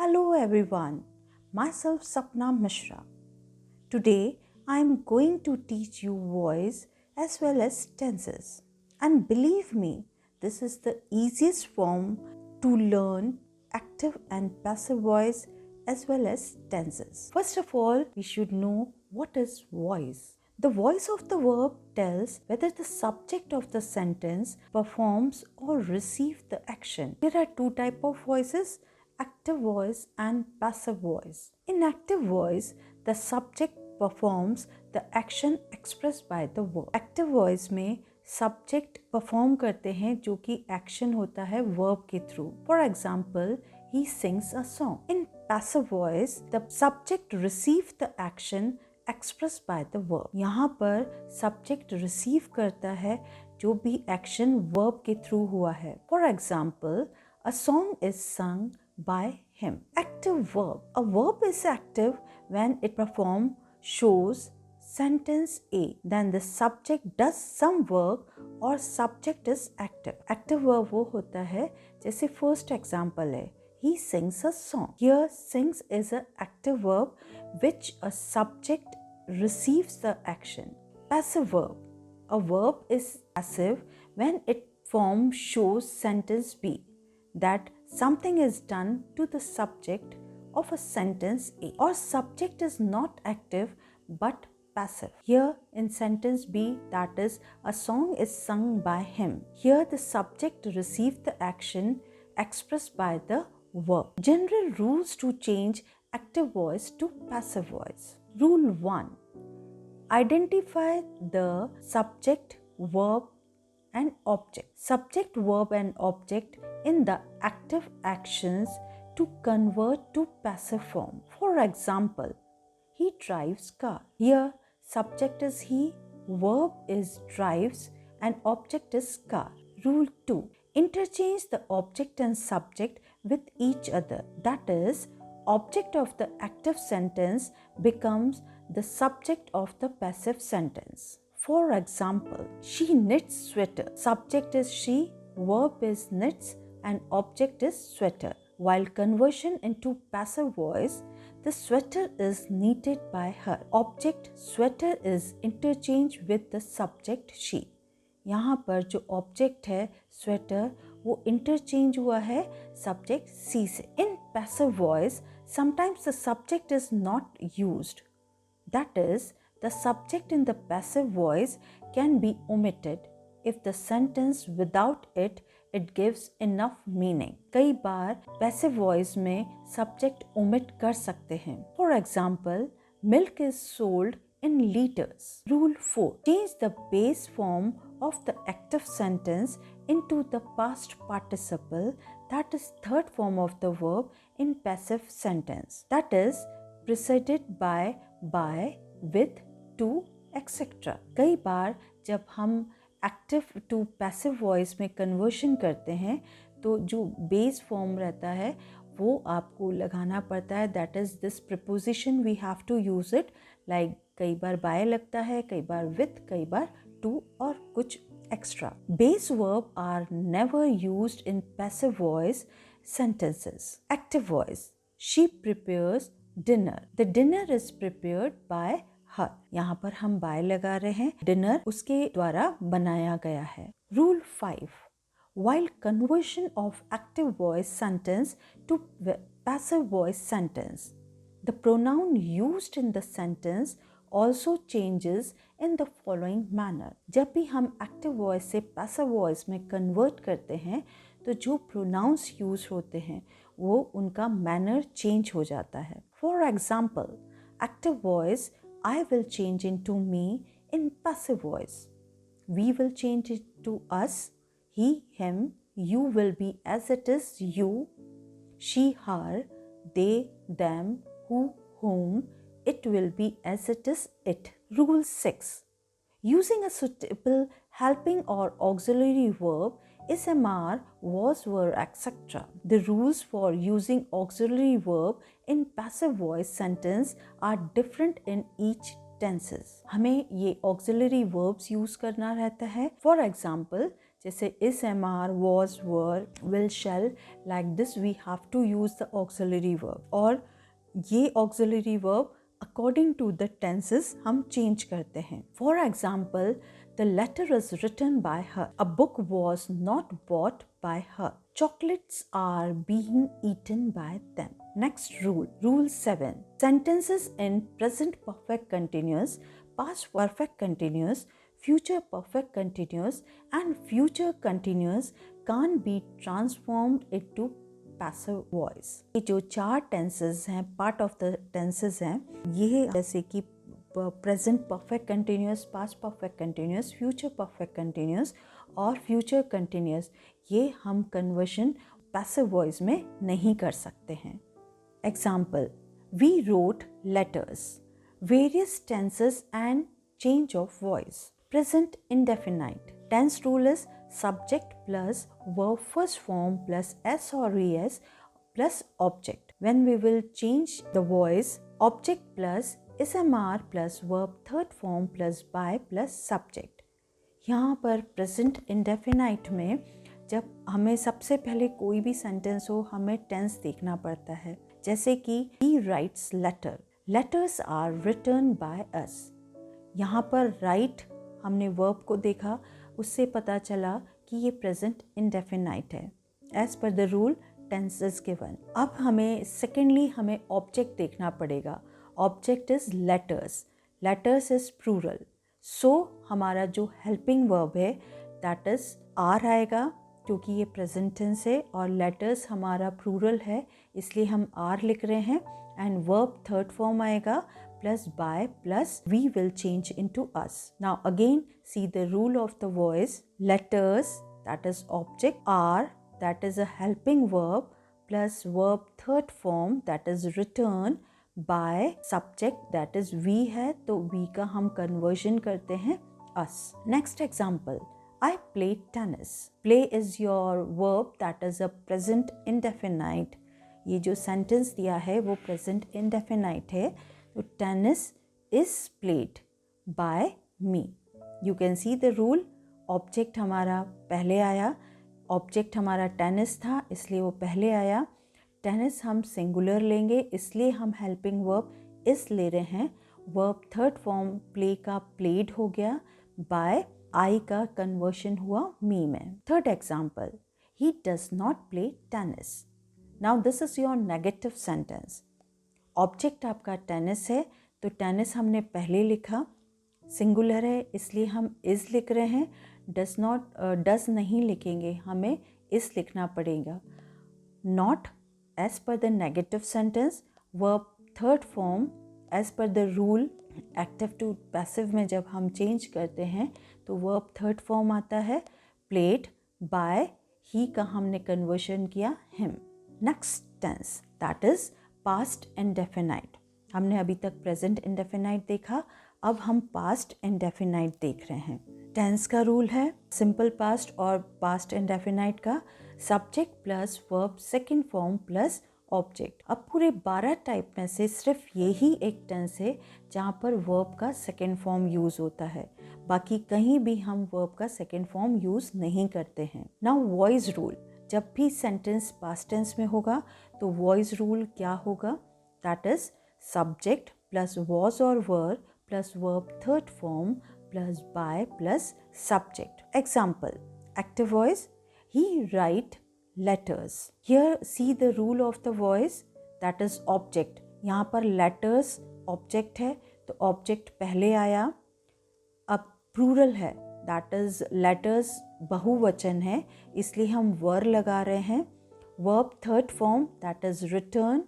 Hello everyone, myself Sapna Mishra. Today I am going to teach you voice as well as tenses. And believe me, this is the easiest form to learn active and passive voice as well as tenses. First of all, we should know what is voice. The voice of the verb tells whether the subject of the sentence performs or receives the action. There are two types of voices, active voice and passive voice. In active voice, the subject performs the action expressed by the verb. Active voice में subject perform करते हैं जो कि action होता है verb के through. For example, he sings a song. In passive voice, the subject receives the action expressed by the verb. यहाँ पर subject receive करता है जो भी action verb के through हुआ है. For example, a song is sung by him. Active verb. A verb is active when it performs, shows, sentence A. Then the subject does some work or subject is active. Active verb वो होता है जैसे first example है he sings a song. Here sings is an active verb which a subject receives the action. Passive verb. A verb is passive when it forms, shows, sentence B, that something is done to the subject of a sentence A, or subject is not active but passive. Here in sentence B, that is a song is sung by him. Here the subject received the action expressed by the verb. General rules to change active voice to passive voice. Rule 1. Identify the subject, verb and object. Subject, verb and object in the active actions to convert to passive form. For example, he drives car. Here subject is he, verb is drives and object is car. Rule 2. Interchange the object and subject with each other. That is, object of the active sentence becomes the subject of the passive sentence. For example, she knits sweater. Subject is she, verb is knits and object is sweater. While conversion into passive voice, the sweater is knitted by her. Object sweater is interchanged with the subject she. यहाँ पर जो object है sweater वो interchange हुआ है subject सी से. In passive voice sometimes the subject is not used. That is the subject in the passive voice can be omitted if the sentence without it gives enough meaning. कई बार passive voice में subject omit कर सकते हैं. For example, milk is sold in liters. Rule 4. Change the base form of the active sentence into the past participle, that is third form of the verb in passive sentence, that is preceded by, with, to, etc. कई बार जब हम active to passive voice में conversion करते हैं तो जो base form रहता है वो आपको लगाना पड़ता है. that is this preposition we have to use it, like कई बार by लगता है, कई बार with, कई बार to और कुछ extra. Base verb are never used in passive voice sentences. Active voice. She prepares dinner. The dinner is prepared by her. यहाँ पर हम by लगा रहे हैं. Dinner उसके द्वारा बनाया गया है. Rule 5. While conversion of active voice sentence to passive voice sentence, the pronoun used in the sentence also changes in the following manner. जब भी हम active voice से passive voice में convert करते हैं तो जो pronouns use होते हैं वो उनका manner change हो जाता है. For example, active voice I will change into me in passive voice. We will change it to us. He, him. You will be as it is you. She, her. They, them. Who, whom. It will be as it is it. Rule 6. Using a suitable helping or auxiliary verb, SMR, was, were, etc. The rules for using auxiliary verb in passive voice sentence are different in each tenses. हमें ये auxiliary verbs use करना रहता है. For example, जैसे is, am, are, was, were, will, shall, like this we have to use the auxiliary verb. और ये auxiliary verb according to the tenses हम change करते हैं. For example, the letter is written by her. A book was not bought by her. Chocolates are being eaten by them. Next rule, Rule 7. Sentences in present perfect continuous, past perfect continuous, future perfect continuous and future continuous can't be transformed into passive voice. ये जो 4 tenses हैं, part of the tenses हैं, ये जैसे कि present perfect continuous, past perfect continuous, future perfect continuous और future continuous, ये हम conversion passive voice में नहीं कर सकते हैं. Example, we wrote letters. Various tenses and change of voice. Present indefinite. Tense rule is subject plus verb first form plus s or es plus object. When we will change the voice, object plus ismr plus verb third form plus by plus subject. यहाँ पर present indefinite में जब हमें सबसे पहले कोई भी sentence हो हमें टेंस देखना पड़ता है. जैसे कि he writes letter. Letters are written by us. यहाँ पर write हमने वर्ब को देखा, उससे पता चला कि ये प्रेजेंट इंडेफिनाइट है. As per the rule tense is given. अब हमें सेकेंडली हमें ऑब्जेक्ट देखना पड़ेगा. Object is letters. Letters is plural. So हमारा जो हेल्पिंग वर्ब है दैट इज आर आएगा क्योंकि ये प्रेजेंट टेंस है और लेटर्स हमारा प्लूरल है इसलिए हम आर लिख रहे हैं. एंड वर्ब थर्ड फॉर्म आएगा plus by plus we will change into us. Now again see the rule of the voice. Letters, that is object, are, that is a helping verb, plus verb third form, that is return, by subject, that is we है तो we का हम conversion करते हैं us. Next example, I played tennis. Play is your verb, that is a present indefinite. ये जो sentence दिया है वो present indefinite है. तो tennis is played by me. You can see the rule. Object हमारा पहले आया. Object हमारा tennis था इसलिए वो पहले आया. Tennis हम singular लेंगे इसलिए हम helping verb is ले रहे हैं. Verb third form play का played हो गया. By I का conversion हुआ me में. Third example, he does not play tennis. Now this is your negative sentence. Object आपका टेनिस है तो टेनिस हमने पहले लिखा, सिंगुलर है इसलिए हम इज़ लिख रहे हैं. डस नहीं लिखेंगे, हमें इस लिखना पड़ेगा. Not as per the negative sentence. Verb third form as per the rule active to passive में जब हम चेंज करते हैं तो वर्ब थर्ड फॉर्म आता है. प्लेड बाय ही का हमने कन्वर्शन किया him. Next tense that is past indefinite. हमने अभी तक प्रेजेंट इंडेफिनाइट देखा, अब हम पास्ट इंडेफिनाइट देख रहे हैं. टेंस का रूल है सिंपल पास्ट और पास्ट इंडेफिनाइट का subject plus verb second form plus object. अब पूरे 12 टाइप में से सिर्फ यही एक टेंस है जहाँ पर वर्ब का सेकंड फॉर्म यूज़ होता है. बाकी कहीं भी हम वर्ब का सेकंड फॉर्म यूज़ नहीं करते हैं. Now voice rule. जब भी सेंटेंस पास्ट टेंस में होगा तो वॉइस रूल क्या होगा? That is subject plus was और were plus verb third form plus by plus subject. Example, active voice, he write letters. Here see the rule of the voice, that is object. यहाँ पर letters object है तो object पहले आया. अब plural है that is letters बहुवचन है इसलिए हम वर लगा रहे हैं. Verb third form that is written.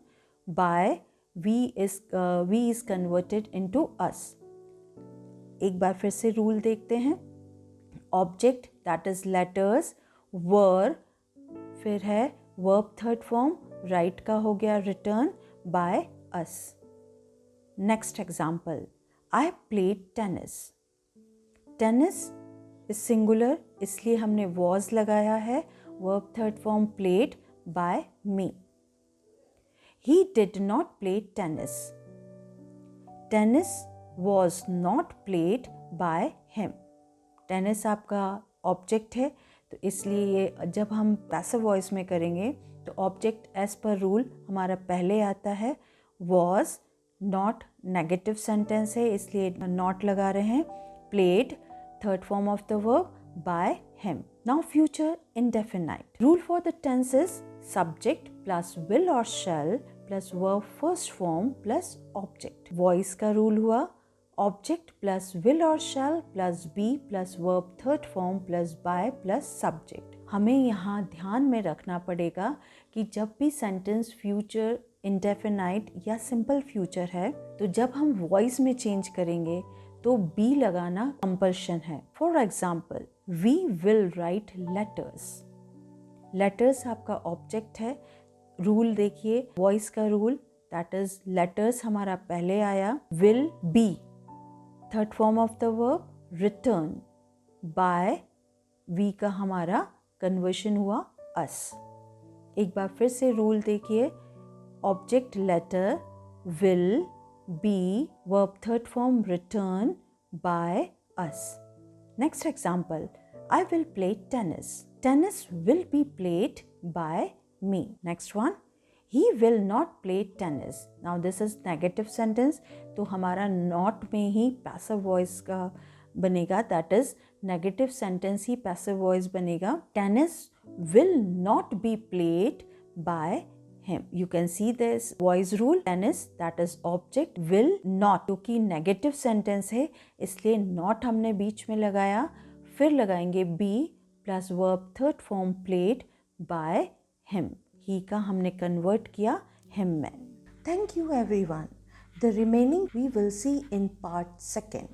By we is converted into us. एक बार फिर से रूल देखते हैं. Object that is letters, were, फिर है वर्ब थर्ड फॉर्म राइट का हो गया written, by us. Next example, I played tennis. Tennis is singular इसलिए हमने वॉज लगाया है. Verb third form played by me. He did not play tennis. Tennis was not played by him. Tennis आपका object है तो इसलिए ये जब हम पैसिव वॉइस में करेंगे तो ऑब्जेक्ट एज पर रूल हमारा पहले आता है, वॉज नॉट नेगेटिव सेंटेंस है इसलिए नॉट लगा रहे हैं, played third form of the verb, by him. Now future indefinite rule for the tense is subject plus will और shall plus verb first form plus object. Voice का rule हुआ object plus will और shall plus be plus verb third form plus by plus subject. हमें यहाँ ध्यान में रखना पड़ेगा कि जब भी सेंटेंस फ्यूचर इंडेफिनाइट या सिंपल फ्यूचर है तो जब हम वॉइस में चेंज करेंगे तो बी लगाना कंपल्शन है। For example, we will write letters. Letters आपका ऑब्जेक्ट है। रूल देखिए, वॉइस का रूल दैट इज लेटर्स हमारा पहले आया, will be third form of the verb, written by we का हमारा कन्वर्शन हुआ अस। एक बार फिर से रूल देखिए, object letter, will be verb third form written by us. Next example, I will play tennis. Tennis will be played by me. Next one, he will not play tennis. Now this is negative sentence, तो हमारा not में ही passive voice का बनेगा, that is negative sentence he passive voice बनेगा। Tennis will not be played by him. You can see this voice rule, tennis that is object, will not क्योंकि negative sentence है इसलिए not हमने बीच में लगाया, फिर लगाएंगे be plus verb third form played by him. He का हमने कन्वर्ट किया हिम में। Thank you everyone. The remaining we will see in part second.